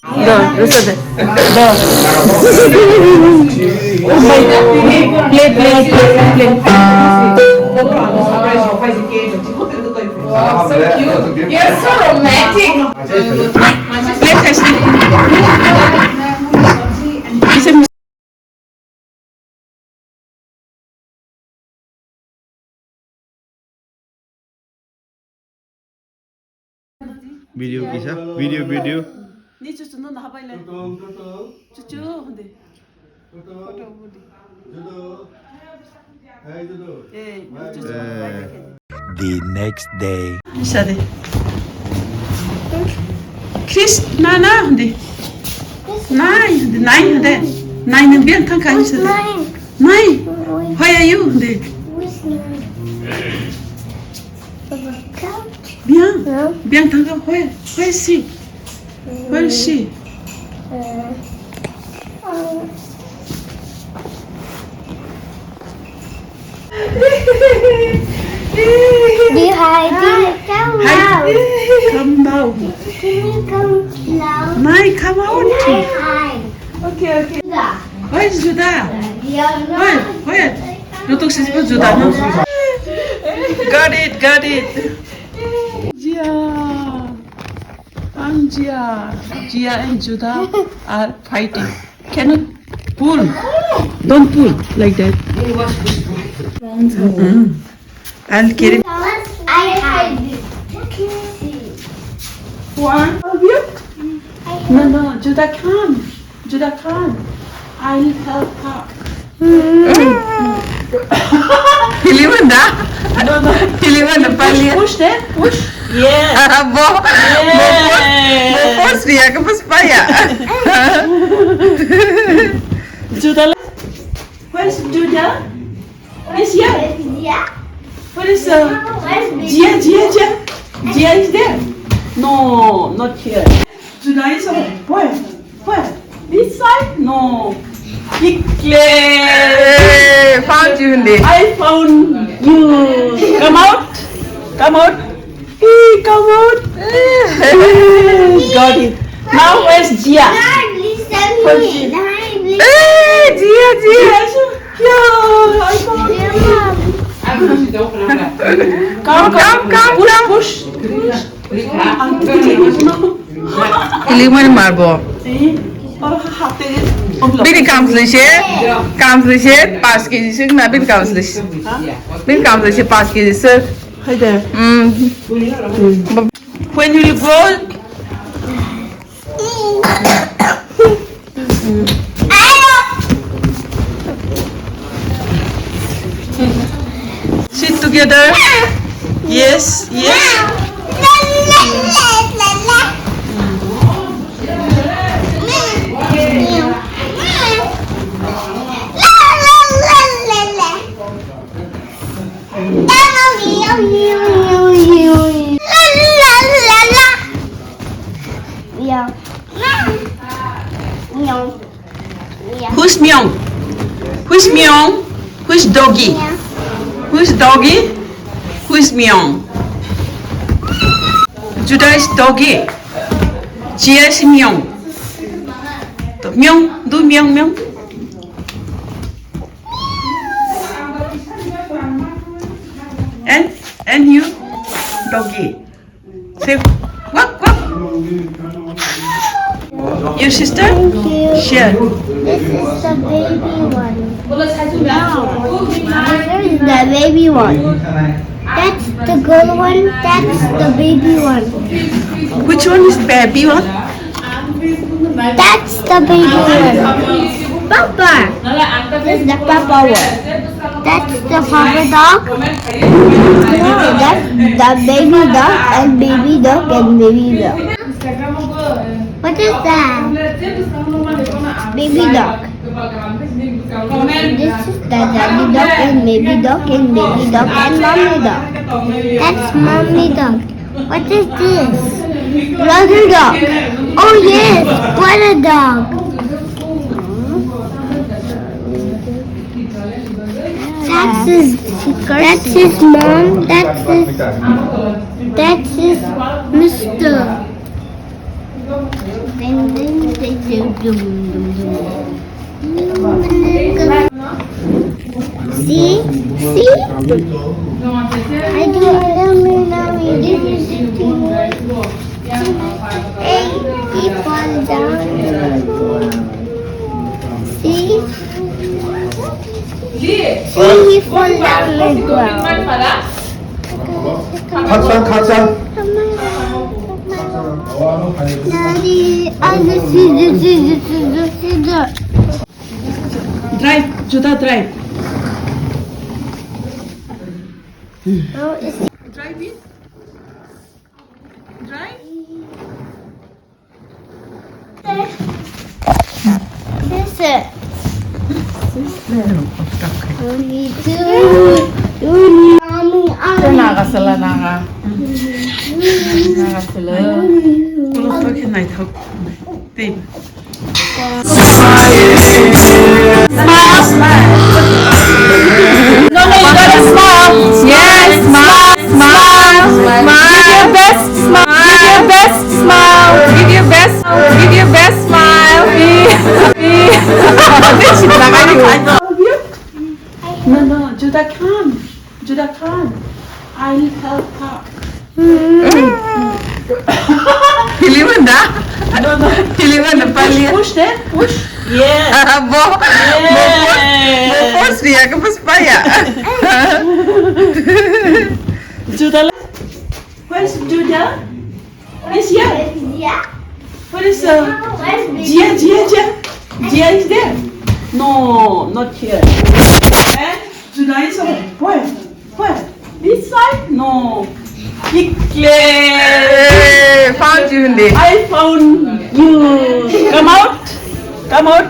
Go, listen. Go. So cute. You're so romantic. Play testing. Video kisa? Video. Ni cucu nun apa ile? Cucu, hande. Cucu. The next day. Hadi. Chris, nana, hande. Nine, hande. Nine, bien kan kan hadi. Nine. How are you, hande? Bien. Bien kan kan. Where is she? Where is she? Đi hai đi come out. Come out. Come out. Nine, come out. Hai. Okay. Dạ. Where is Judah? Where? Nutuk sis pa Judah no? Got it. Jiayah. I'm Jiayah. Jiayah and Judah are fighting. Cannot pull. Don't pull like that. I'll carry. I hide it. One of you? No, Judah can't. I'll help her. Pilihan na? No. Pilihan na pali. Push. Yeah. Bo force dia ke pas paya. Judah. Where's Judah? Is here. Yeah. Where is Jiayah? Jiayah is there? No, not here. Judah is where? This side? No. Hey, found you, Nick. I found you. Come out. Hey, come out. Got it. Now where's Jiayah? Listen me. Hey, Jiayah. Yeah, I found you. Come. Push. Iliman marbo. Bini kamslışı pas kedisi mi bin kamslışı? Bin kamslışı pas kedisi. Haydi. When you go. Sit together. Yes. Who's Myung? Who's Doggy? Who's Doggy? Who's Myung? Judah is Doggy. Jiayah is Myung. Do Myung. And you, Doggy. Say what? Your sister? Share. This is the baby one. This is the baby one. That's the girl one. That's the baby one. Which one is baby one? That's the baby one. Papa. This is the papa one. That's the papa dog. That's the baby dog and baby dog and baby dog. What is that? Baby dog. This is the daddy dog and baby dog and baby dog and mommy dog. That's mommy dog. What is this? Brother dog. Oh yes, what a dog. That's his mom. That's his Mr. Ding, ding, ding, ding, dum, dum, dum. See? See? I do mommy. This is the thing. Hey, he fall down. See? See, he fall down the ground. 각산. Daddy, I just see the. Drive, Judah, drive. Oh, it's Drive it. Drive. sister. Only two. Mommy, Nakasala na ka. Nakasala. Tulog ka kinay tok. Tape. No, you gotta smile. Yes, smile. Give your best smile. Give your best smile. Give your best. Give your best smile. No, Judah come. Judah come. I'll help her. Hiliwan na? No. Hiliwan na pali. Push there. Push. Yes. Mo force niya kapag paya. Judah. Where's Judah? He's here. Yeah. Where is Jiayah? Jiayah is there. No, not here. Judah is over. Where? This side? No. Found you in there. I found you. Come out. Come out.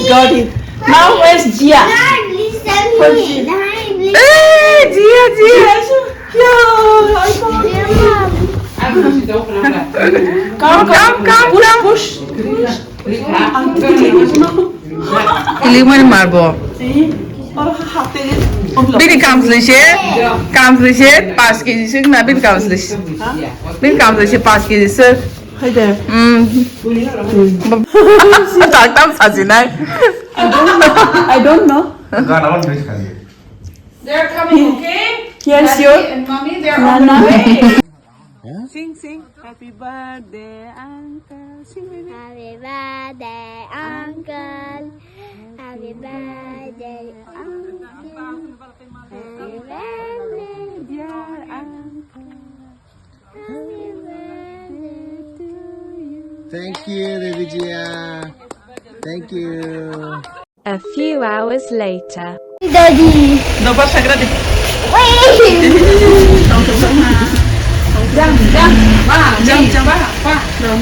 Got it. Now where's Jiayah? Jiayah. Yeah, I found you. Come. Push. Iliman marbo. Biri kamslışı pas kedisi na bir kamslışı. Bir kamslışı pas kedisi. Haydi. Taktam sasinay. I don't know. They're coming, okay? Yes, Daddy you. and mommy, they're on the way. Sing. Happy birthday, uncle. Sing with me. Happy birthday, uncle. Happy birthday, uncle. Happy birthday, dear uncle. Happy birthday to you. Thank you, Ms.Jiayah. Thank you. A few hours later. Daddy. Dobar sagrade. Wait. Jam.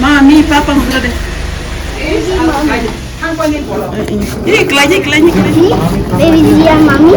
Mami, papa sagrade. Kelanya. Baby Jiayah, mommy.